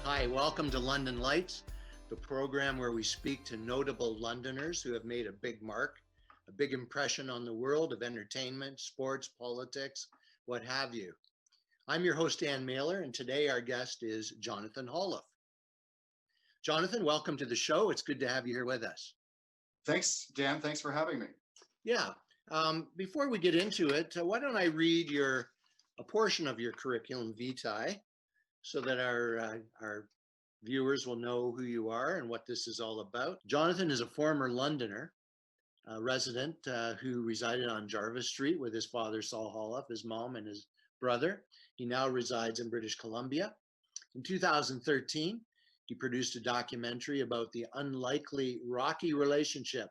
Hi, welcome to London Lights, the program where we speak to notable Londoners who have made a big mark, a big impression on the world of entertainment, sports, politics, what have you. I'm your host, Dan Mailer, and today our guest is Jonathan Holiff. Jonathan, welcome to the show. It's good to have you here with us. Thanks, Dan. Thanks for having me. Yeah. Before we get into it, why don't I read a portion of your curriculum vitae so that our viewers will know who you are and what this is all about. Jonathan is a former Londoner resident who resided on Jarvis Street with his father, Saul Holiff, his mom, and his brother. He now resides in British Columbia. In 2013, he produced a documentary about the unlikely rocky relationship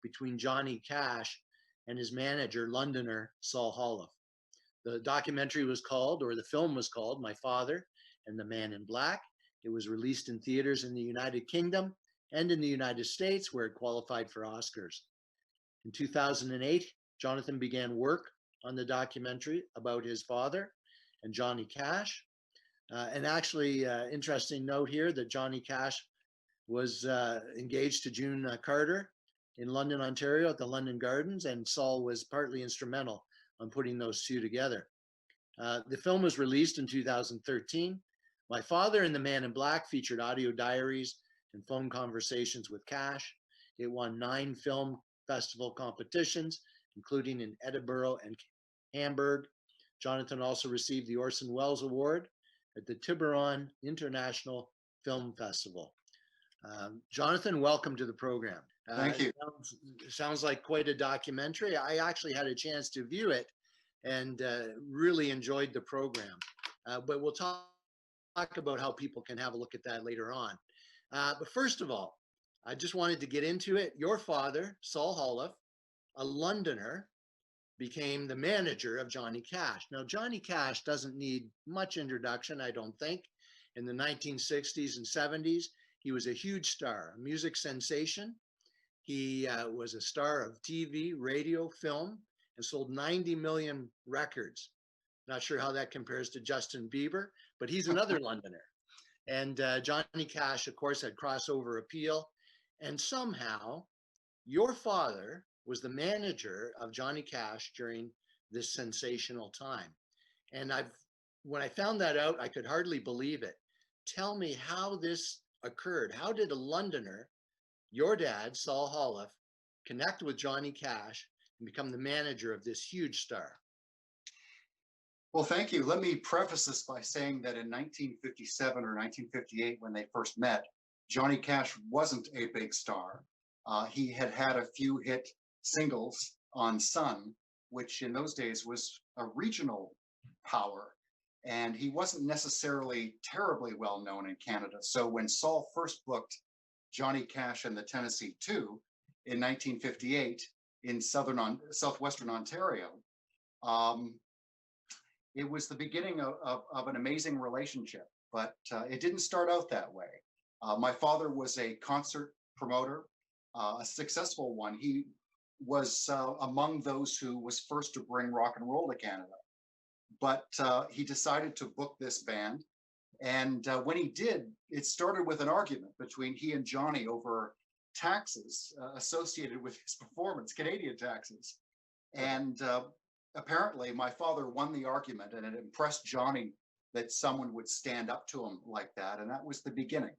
between Johnny Cash and his manager, Londoner Saul Holiff. The documentary was called, or the film was called, My Father and the Man in Black. It was released in theaters in the United Kingdom and in the United States, where it qualified for Oscars. In 2008, Jonathan began work on the documentary about his father and Johnny Cash. And actually, interesting note here that Johnny Cash was engaged to June Carter in London, Ontario at the London Gardens, and Saul was partly instrumental on putting those two together. The film was released in 2013. My Father and the Man in Black featured audio diaries and phone conversations with Cash. It won 9 film festival competitions, including in Edinburgh and Hamburg. Jonathan also received the Orson Welles Award at the Tiburon International Film Festival. Jonathan, welcome to the program. Thank you. Sounds like quite a documentary. I actually had a chance to view it and really enjoyed the program. But we'll talk about how people can have a look at that later on. But first of all, I just wanted to get into it. Your father, Saul Holiff, a Londoner, became the manager of Johnny Cash. Now, Johnny Cash doesn't need much introduction, I don't think. In the 1960s and 70s, he was a huge star, a music sensation. He was a star of TV, radio, film, and sold 90 million records. Not sure how that compares to Justin Bieber, but he's another Londoner. And Johnny Cash, of course, had crossover appeal. And somehow, your father was the manager of Johnny Cash during this sensational time. And when I found that out, I could hardly believe it. Tell me how this occurred. How did a Londoner, your dad, Saul Holiff, connect with Johnny Cash and become the manager of this huge star? Well, thank you. Let me preface this by saying that in 1957 or 1958, when they first met, Johnny Cash wasn't a big star. He had had a few hit singles on Sun, which in those days was a regional power. And he wasn't necessarily terribly well known in Canada. So when Saul first booked Johnny Cash and the Tennessee 2 in 1958 in southwestern Ontario, it was the beginning of an amazing relationship. But it didn't start out that way. My father was a concert promoter, a successful one. He was among those who was first to bring rock and roll to Canada. But he decided to book this band. And when he did, it started with an argument between he and Johnny over taxes associated with his performance, Canadian taxes. And apparently my father won the argument, and it impressed Johnny that someone would stand up to him like that. And that was the beginning.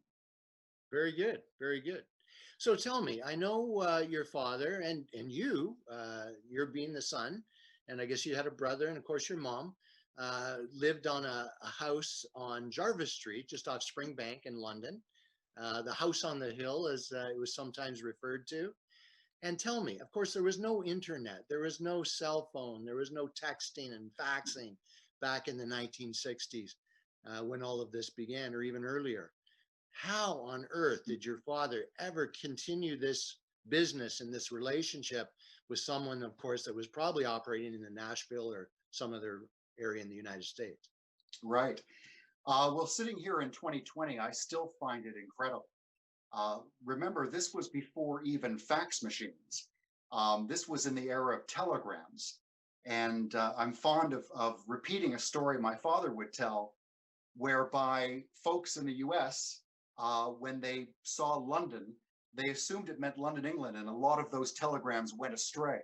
Very good. Very good. So tell me, I know your father and you're being the son, and I guess you had a brother, and of course your mom lived on a house on Jarvis Street, just off Springbank in London. The house on the hill, as it was sometimes referred to. And tell me, of course, there was no internet, there was no cell phone, there was no texting and faxing back in the 1960s when all of this began, or even earlier. How on earth did your father ever continue this business and this relationship with someone, of course, that was probably operating in the Nashville or some other area in the United States? Right. Well, sitting here in 2020, I still find it incredible. Remember, this was before even fax machines. This was in the era of telegrams. And I'm fond of repeating a story my father would tell whereby folks in the US, when they saw London, they assumed it meant London, England, and a lot of those telegrams went astray.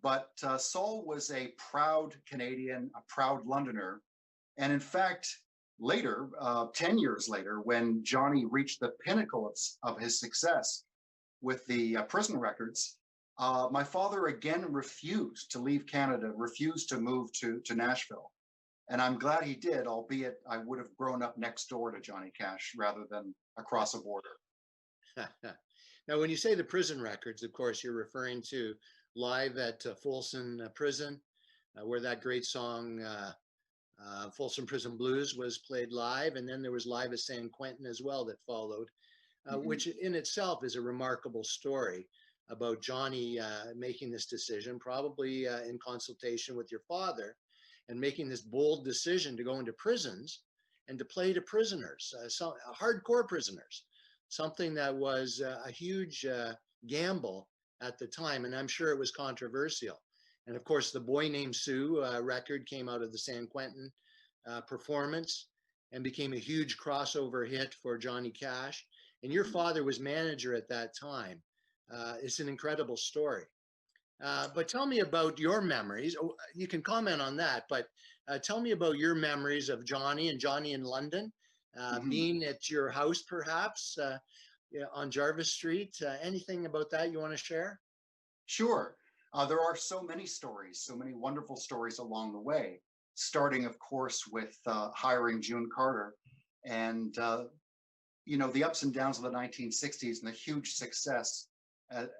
But Saul was a proud Canadian, a proud Londoner. And in fact, later, 10 years later, when Johnny reached the pinnacle of his success with the prison records, my father again refused to leave Canada, refused to move to Nashville. And I'm glad he did, albeit I would have grown up next door to Johnny Cash rather than across a border. Now, when you say the prison records, of course, you're referring to live at Folsom Prison, where that great song, Folsom Prison Blues, was played live. And then there was live at San Quentin as well that followed, which in itself is a remarkable story about Johnny making this decision, probably in consultation with your father, and making this bold decision to go into prisons and to play to prisoners, hardcore prisoners, something that was a huge gamble at the time. And I'm sure it was controversial. And of course, the Boy Named Sue record came out of the San Quentin performance and became a huge crossover hit for Johnny Cash. And your father was manager at that time. It's an incredible story. But tell me about your memories. Oh, you can comment on that, but tell me about your memories of Johnny and Johnny in London, being at your house perhaps on Jarvis Street. Anything about that you want to share? Sure. There are so many stories, so many wonderful stories along the way, starting, of course, with hiring June Carter and, the ups and downs of the 1960s and the huge success,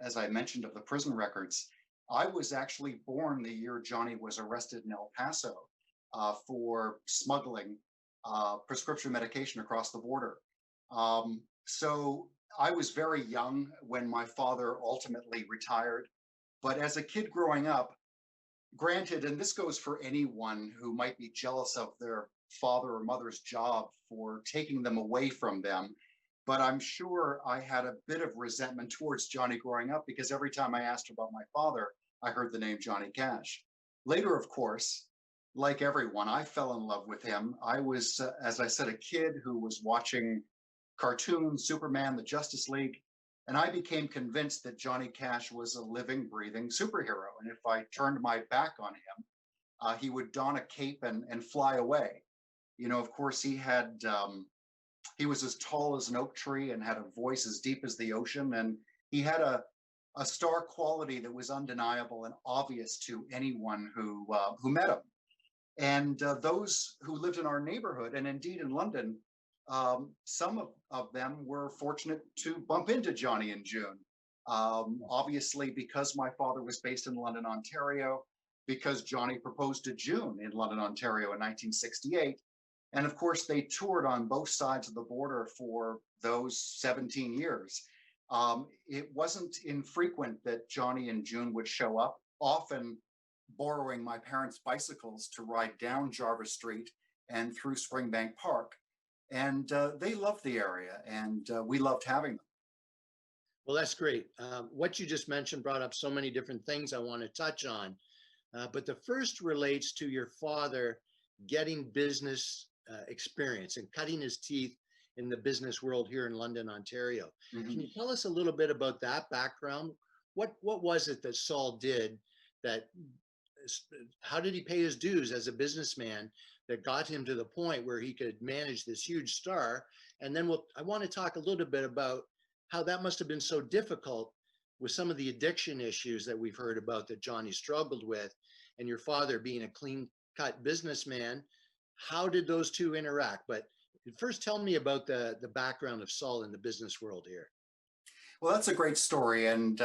as I mentioned, of the prison records. I was actually born the year Johnny was arrested in El Paso for smuggling prescription medication across the border. So I was very young when my father ultimately retired. But as a kid growing up, granted, and this goes for anyone who might be jealous of their father or mother's job for taking them away from them, but I'm sure I had a bit of resentment towards Johnny growing up because every time I asked about my father, I heard the name Johnny Cash. Later, of course, like everyone, I fell in love with him. I was, as I said, a kid who was watching cartoons, Superman, the Justice League, and I became convinced that Johnny Cash was a living, breathing superhero. And if I turned my back on him, he would don a cape and fly away. Of course, he was as tall as an oak tree and had a voice as deep as the ocean. And he had a star quality that was undeniable and obvious to anyone who met him. And those who lived in our neighborhood, and indeed in London, some of them were fortunate to bump into Johnny and June. Obviously, because my father was based in London, Ontario, because Johnny proposed to June in London, Ontario in 1968. And of course, they toured on both sides of the border for those 17 years. It wasn't infrequent that Johnny and June would show up, often borrowing my parents' bicycles to ride down Jarvis Street and through Springbank Park. And they loved the area, and we loved having them. Well, that's great. What you just mentioned brought up so many different things I want to touch on. But the first relates to your father getting business experience and cutting his teeth in the business world here in London, Ontario. Can you tell us a little bit about that background? What was it that Saul did that, how did he pay his dues as a businessman that got him to the point where he could manage this huge star? And then I want to talk a little bit about how that must have been so difficult with some of the addiction issues that we've heard about that Johnny struggled with, and your father being a clean-cut businessman. How did those two interact? But first, tell me about the background of Saul in the business world here. Well, that's a great story. And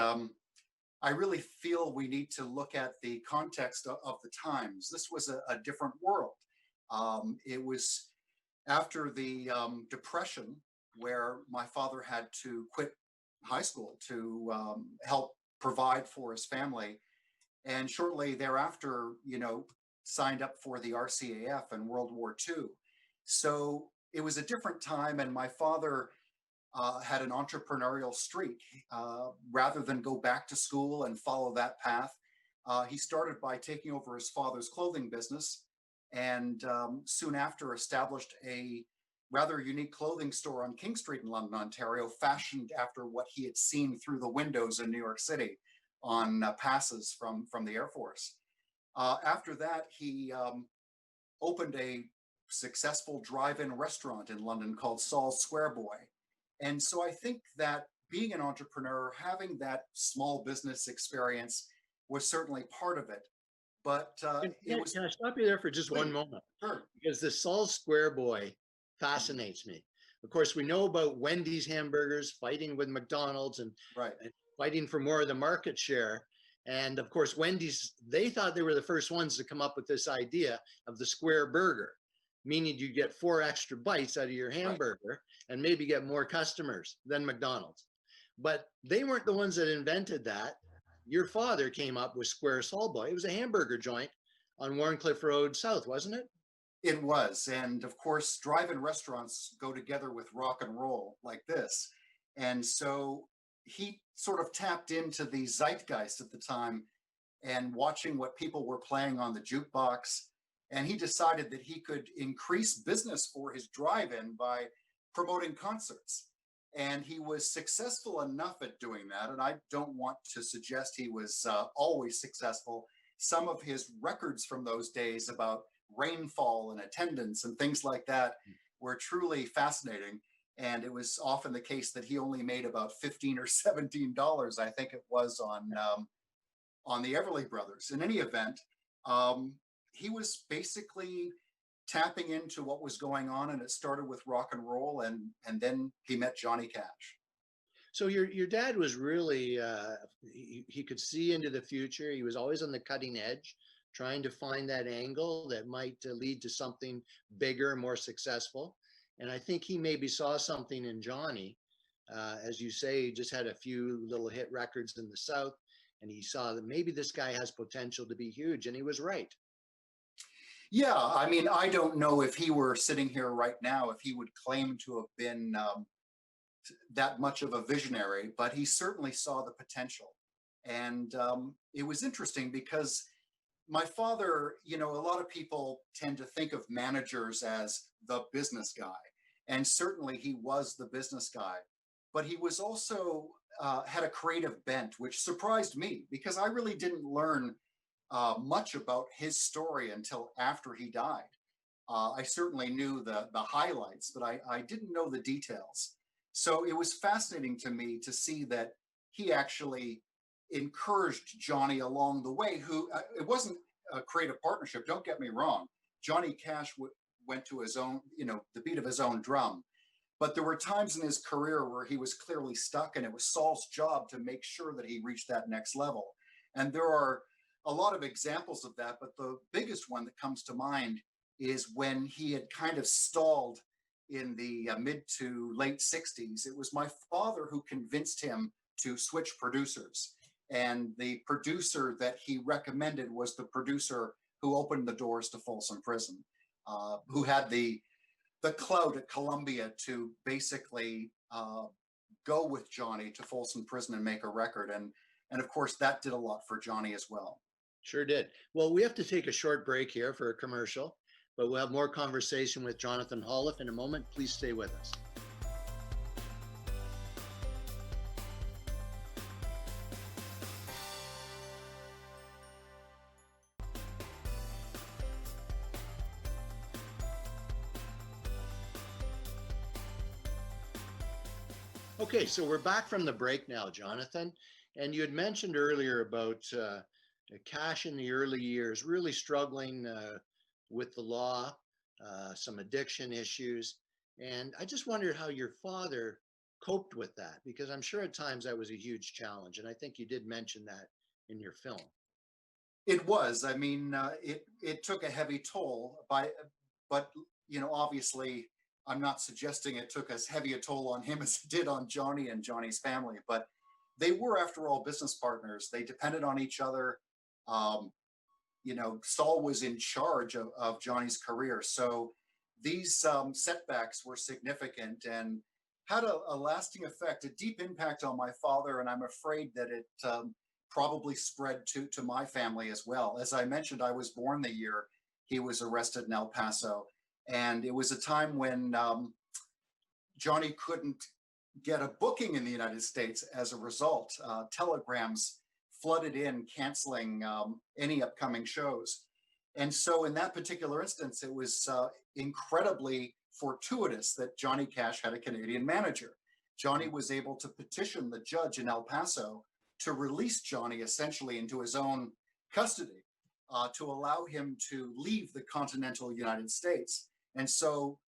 I really feel we need to look at the context of the times. This was a different world. It was after the Depression, where my father had to quit high school to help provide for his family. And shortly thereafter, signed up for the RCAF in World War II. So it was a different time, and my father had an entrepreneurial streak. Rather than go back to school and follow that path, he started by taking over his father's clothing business and soon after established a rather unique clothing store on King Street in London, Ontario, fashioned after what he had seen through the windows in New York City on passes from the Air Force. After that, he opened a successful drive-in restaurant in London called Saul's Square Boy. And so I think that being an entrepreneur, having that small business experience was certainly part of it. But it was. Can I stop you there for just one moment? Sure. Because the Saul Square Boy fascinates me. Of course, we know about Wendy's hamburgers fighting with McDonald's and Right. fighting for more of the market share. And of course, Wendy's, they thought they were the first ones to come up with this idea of the square burger, meaning you get 4 extra bites out of your hamburger and maybe get more customers than McDonald's. But they weren't the ones that invented that. Your father came up with Square Saul Boy. It was a hamburger joint on Warncliffe Road South, wasn't it? It was. And of course, drive-in restaurants go together with rock and roll like this. And so he sort of tapped into the zeitgeist at the time and watching what people were playing on the jukebox. And he decided that he could increase business for his drive-in by promoting concerts. And he was successful enough at doing that. And I don't want to suggest he was always successful. Some of his records from those days about rainfall and attendance and things like that were truly fascinating. And it was often the case that he only made about $15 or $17, I think it was, on the Everly Brothers. In any event, he was basically tapping into what was going on, and it started with rock and roll, and then he met Johnny Cash. So your dad was really he could see into the future. He was always on the cutting edge, trying to find that angle that might lead to something bigger, more successful. And I think he maybe saw something in Johnny. As you say, he just had a few little hit records in the South, and he saw that maybe this guy has potential to be huge, and he was right. Yeah, I mean, I don't know if he were sitting here right now, if he would claim to have been that much of a visionary, but he certainly saw the potential. And it was interesting because my father, a lot of people tend to think of managers as the business guy. And certainly he was the business guy, but he was also had a creative bent, which surprised me because I really didn't learn much about his story until after he died. I certainly knew the highlights, but I didn't know the details. So it was fascinating to me to see that he actually encouraged Johnny along the way, who it wasn't a creative partnership. Don't get me wrong. Johnny Cash went to his own, the beat of his own drum. But there were times in his career where he was clearly stuck, and it was Saul's job to make sure that he reached that next level. And there are a lot of examples of that, but the biggest one that comes to mind is when he had kind of stalled in the mid to late 60s. It was my father who convinced him to switch producers. And the producer that he recommended was the producer who opened the doors to Folsom Prison, who had the clout at Columbia to basically go with Johnny to Folsom Prison and make a record. And of course, that did a lot for Johnny as well. Sure did. Well, we have to take a short break here for a commercial, but we'll have more conversation with Jonathan Holiff in a moment. Please stay with us. Okay, so we're back from the break now, Jonathan. And you had mentioned earlier about Cash in the early years, really struggling with the law, some addiction issues. And I just wondered how your father coped with that, because I'm sure at times that was a huge challenge. And I think you did mention that in your film. It was. I mean, it took a heavy toll, but obviously, I'm not suggesting it took as heavy a toll on him as it did on Johnny and Johnny's family. But they were, after all, business partners. They depended on each other. Saul was in charge of Johnny's career. So these setbacks were significant and had a lasting effect, a deep impact on my father. And I'm afraid that it probably spread to my family as well. As I mentioned, I was born the year he was arrested in El Paso. And it was a time when Johnny couldn't get a booking in the United States as a result. Telegrams flooded in canceling any upcoming shows. And so in that particular instance, it was incredibly fortuitous that Johnny Cash had a Canadian manager. Johnny was able to petition the judge in El Paso to release Johnny essentially into his own custody, to allow him to leave the continental United States. And so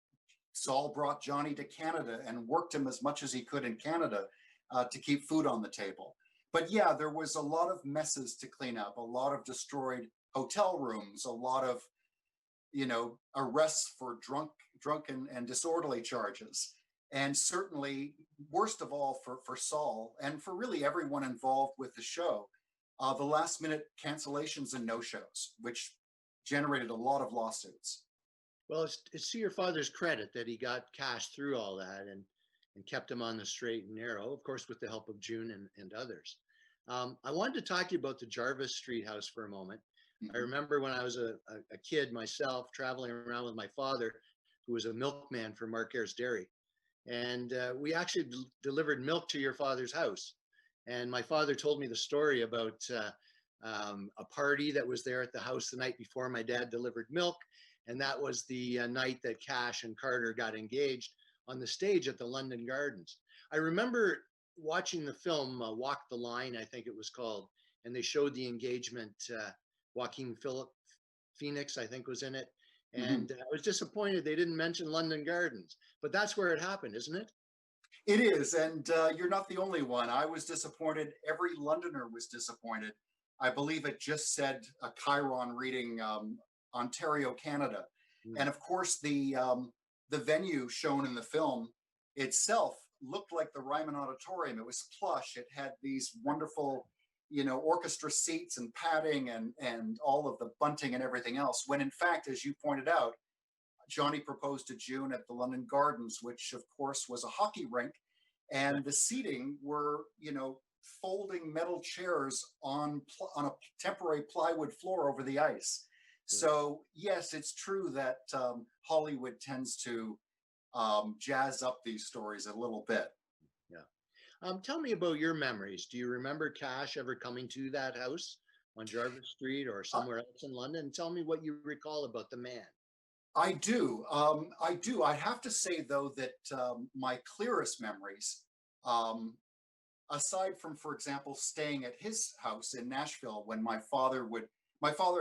Saul brought Johnny to Canada and worked him as much as he could in Canada to keep food on the table. But yeah, there was a lot of messes to clean up, a lot of destroyed hotel rooms, a lot of, arrests for drunken and disorderly charges. And certainly, worst of all for Saul and for really everyone involved with the show, the last minute cancellations and no-shows, which generated a lot of lawsuits. Well, it's to your father's credit that he got Cash through all that and kept him on the straight and narrow, of course, with the help of June and others. I wanted to talk to you about the Jarvis Street house for a moment. Mm-hmm. I remember when I was a kid myself, traveling around with my father, who was a milkman for Marquar's Dairy. And we actually delivered milk to your father's house. And my father told me the story about a party that was there at the house the night before my dad delivered milk. And that was the night that Cash and Carter got engaged on the stage at the London Gardens. I remember watching the film Walk the Line, I think it was called, and they showed the engagement. Joaquin Phoenix, I think, was in it. And I was disappointed they didn't mention London Gardens, but that's where it happened, isn't it? It is, and you're not the only one. I was disappointed. Every Londoner was disappointed. I believe it just said a Chiron reading Ontario, Canada. And of course, the venue shown in the film itself looked like the Ryman Auditorium. It was plush. It had these wonderful, orchestra seats and padding and all of the bunting and everything else. When in fact, as you pointed out, Johnny proposed to June at the London Gardens, which of course was a hockey rink, and the seating were, folding metal chairs on a temporary plywood floor over the ice. So yes, it's true that Hollywood tends to jazz up these stories a little bit. Yeah. Tell me about your memories. Do you remember Cash ever coming to that house on Jarvis Street or somewhere else in London? Tell me what you recall about the man. I do. I have to say, though, that my clearest memories, aside from, for example, staying at his house in Nashville when my father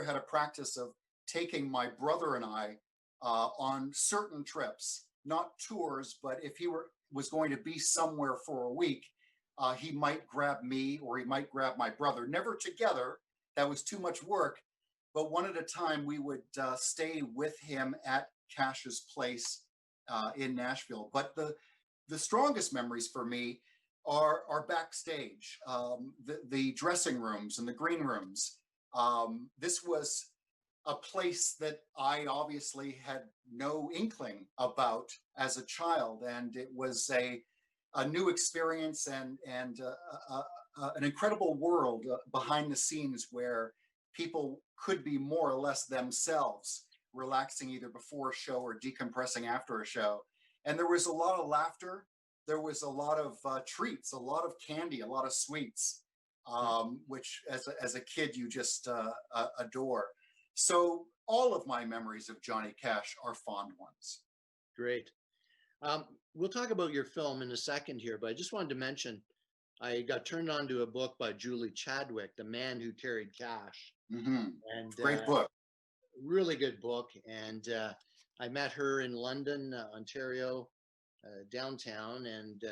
had a practice of taking my brother and I on certain trips, not tours, but if he was going to be somewhere for a week, he might grab me or he might grab my brother, never together. That was too much work. But one at a time, we would stay with him at Cash's place in Nashville. But the strongest memories for me are backstage, the dressing rooms and the green rooms. This was a place that I obviously had no inkling about as a child, and it was a new experience and an incredible world behind the scenes where people could be more or less themselves, relaxing either before a show or decompressing after a show. And there was a lot of laughter. There was a lot of treats, a lot of candy, a lot of sweets, which as a kid, you just adore. So all of my memories of Johnny Cash are fond ones. Great. We'll talk about your film in a second here, but I just wanted to mention, I got turned on to a book by Julie Chadwick, The Man Who Carried Cash. And great book. Really good book. And I met her in London, Ontario, downtown, and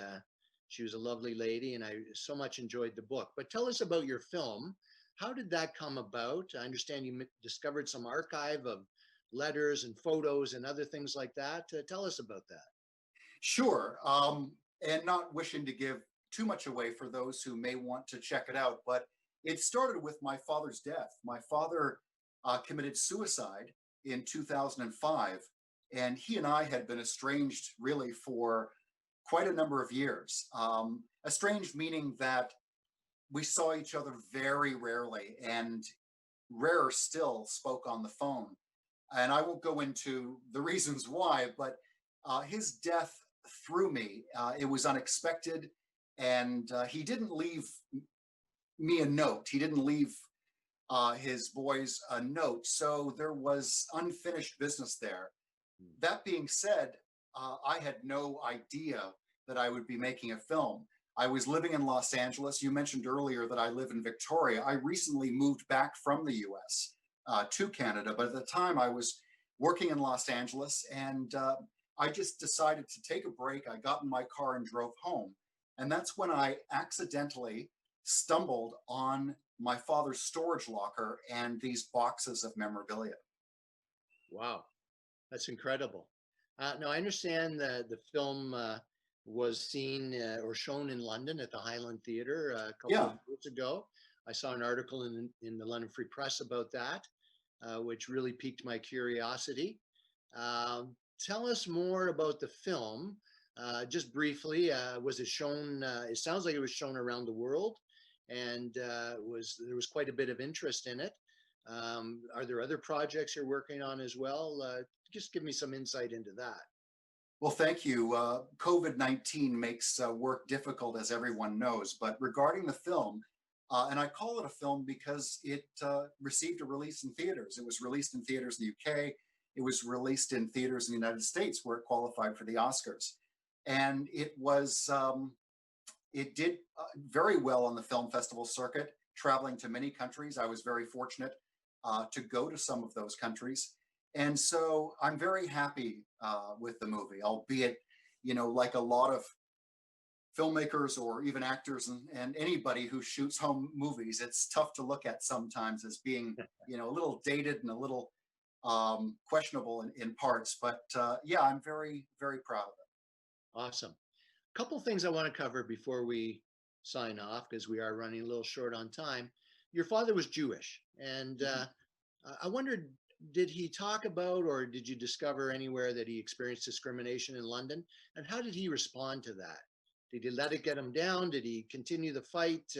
she was a lovely lady, and I so much enjoyed the book. But tell us about your film. How did that come about? I understand you discovered some archive of letters and photos and other things like that. Tell us about that. Sure. And not wishing to give too much away for those who may want to check it out, but it started with my father's death. My father committed suicide in 2005, and he and I had been estranged really for quite a number of years. Estranged meaning that we saw each other very rarely, and rarer still spoke on the phone. And I won't go into the reasons why, but his death threw me. It was unexpected, and he didn't leave me a note. He didn't leave his boys a note. So there was unfinished business there. That being said, I had no idea that I would be making a film. I was living in Los Angeles. You mentioned earlier that I live in Victoria. I recently moved back from the US to Canada, but at the time I was working in Los Angeles, and I just decided to take a break. I got in my car and drove home. And that's when I accidentally stumbled on my father's storage locker and these boxes of memorabilia. Wow, that's incredible. Now, I understand that the film was seen or shown in London at the Highland Theatre a couple Yeah, of years ago. I saw an article in the London Free Press about that, which really piqued my curiosity. Tell us more about the film. Just briefly, was it shown? It sounds like it was shown around the world, and there was quite a bit of interest in it. Are there other projects you're working on as well? Just give me some insight into that. well, thank you. COVID-19 makes work difficult, as everyone knows. But regarding the film, and I call it a film because it received a release in theaters. It was released in theaters in the UK. It was released in theaters in the United States, where it qualified for the Oscars. And it did very well on the film festival circuit, traveling to many countries. I was very fortunate to go to some of those countries. And so I'm very happy with the movie, albeit, like a lot of filmmakers or even actors and anybody who shoots home movies, it's tough to look at sometimes as being, a little dated and a little questionable in parts. But yeah, I'm very, very proud of it. Awesome. Couple things I want to cover before we sign off because we are running a little short on time. Your father was Jewish, and I wondered, did he talk about or did you discover anywhere that he experienced discrimination in London? And how did he respond to that? Did he let it get him down? Did he continue the fight?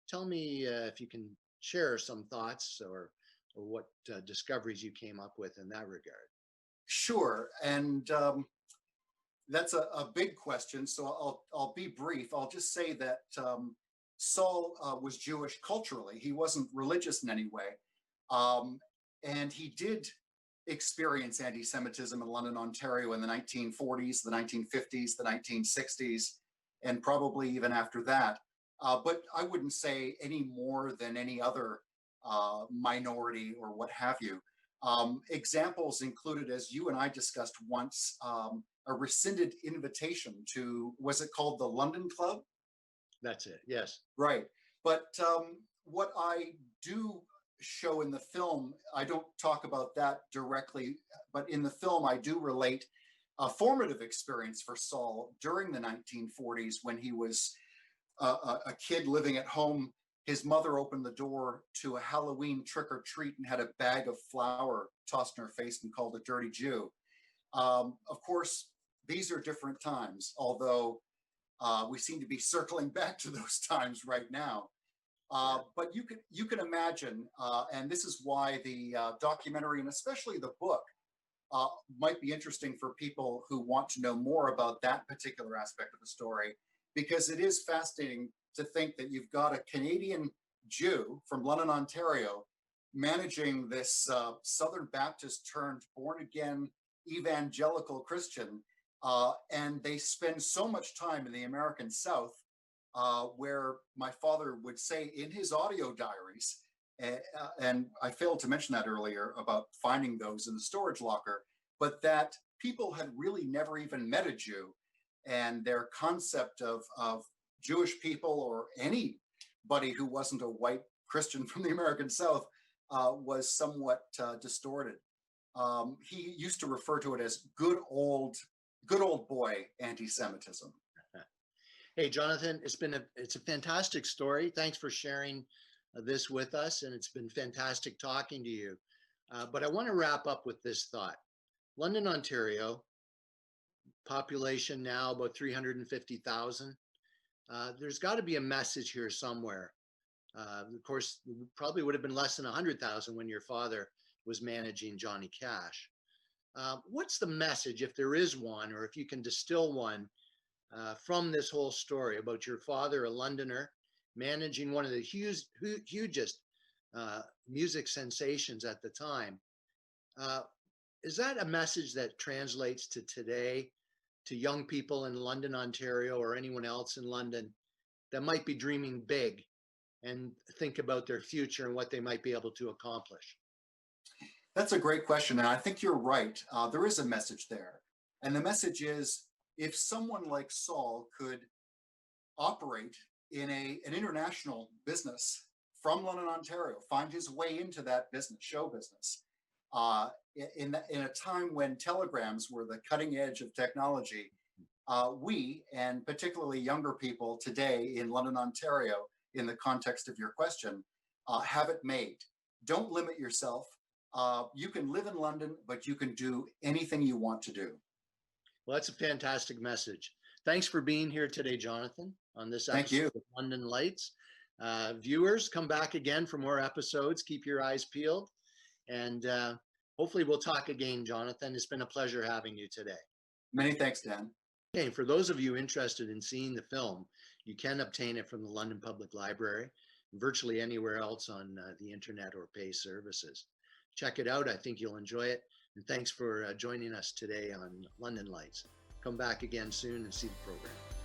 Tell me if you can share some thoughts or what discoveries you came up with in that regard. Sure. And that's a big question. So I'll be brief. I'll just say that Saul was Jewish culturally. He wasn't religious in any way. And he did experience anti-Semitism in London, Ontario in the 1940s, the 1950s, the 1960s, and probably even after that. But I wouldn't say any more than any other minority or what have you. Examples included, as you and I discussed once, a rescinded invitation to, was it called the London Club? That's it. Yes. Right. But what I do show in the film, I don't talk about that directly, but in the film, I do relate a formative experience for Saul during the 1940s when he was a kid living at home. His mother opened the door to a Halloween trick or treat and had a bag of flour tossed in her face and called a dirty Jew. Of course, these are different times, although we seem to be circling back to those times right now. But you can imagine, and this is why the documentary and especially the book might be interesting for people who want to know more about that particular aspect of the story, because it is fascinating to think that you've got a Canadian Jew from London, Ontario, managing this Southern Baptist turned born again evangelical Christian, and they spend so much time in the American South, where my father would say in his audio diaries, and I failed to mention that earlier about finding those in the storage locker, but that people had really never even met a Jew, and their concept of Jewish people or anybody who wasn't a white Christian from the American South was somewhat distorted. He used to refer to it as good old boy anti-Semitism. Hey, Jonathan, it's a fantastic story. Thanks for sharing this with us, and it's been fantastic talking to you. But I want to wrap up with this thought. London, Ontario, population now about 350,000. There's got to be a message here somewhere. Of course, probably would have been less than 100,000 when your father was managing Johnny Cash. What's the message, if there is one, or if you can distill one from this whole story about your father, a Londoner, managing one of the hugest music sensations at the time? Is that a message that translates to today, to young people in London, Ontario, or anyone else in London that might be dreaming big and think about their future and what they might be able to accomplish? That's a great question. And I think you're right. There is a message there. And the message is, if someone like Saul could operate in an international business from London, Ontario, find his way into that business, show business, in a time when telegrams were the cutting edge of technology, we, and particularly younger people today in London, Ontario, in the context of your question, have it made. Don't limit yourself. You can live in London, but you can do anything you want to do. Well, that's a fantastic message. Thanks for being here today, Jonathan, on this Thank you. episode of London Lights. Viewers, come back again for more episodes. Keep your eyes peeled. And hopefully we'll talk again, Jonathan. It's been a pleasure having you today. Many thanks, Dan. Okay, for those of you interested in seeing the film, you can obtain it from the London Public Library, virtually anywhere else on the internet or pay services. Check it out. I think you'll enjoy it. And thanks for joining us today on London Lights. Come back again soon and see the program.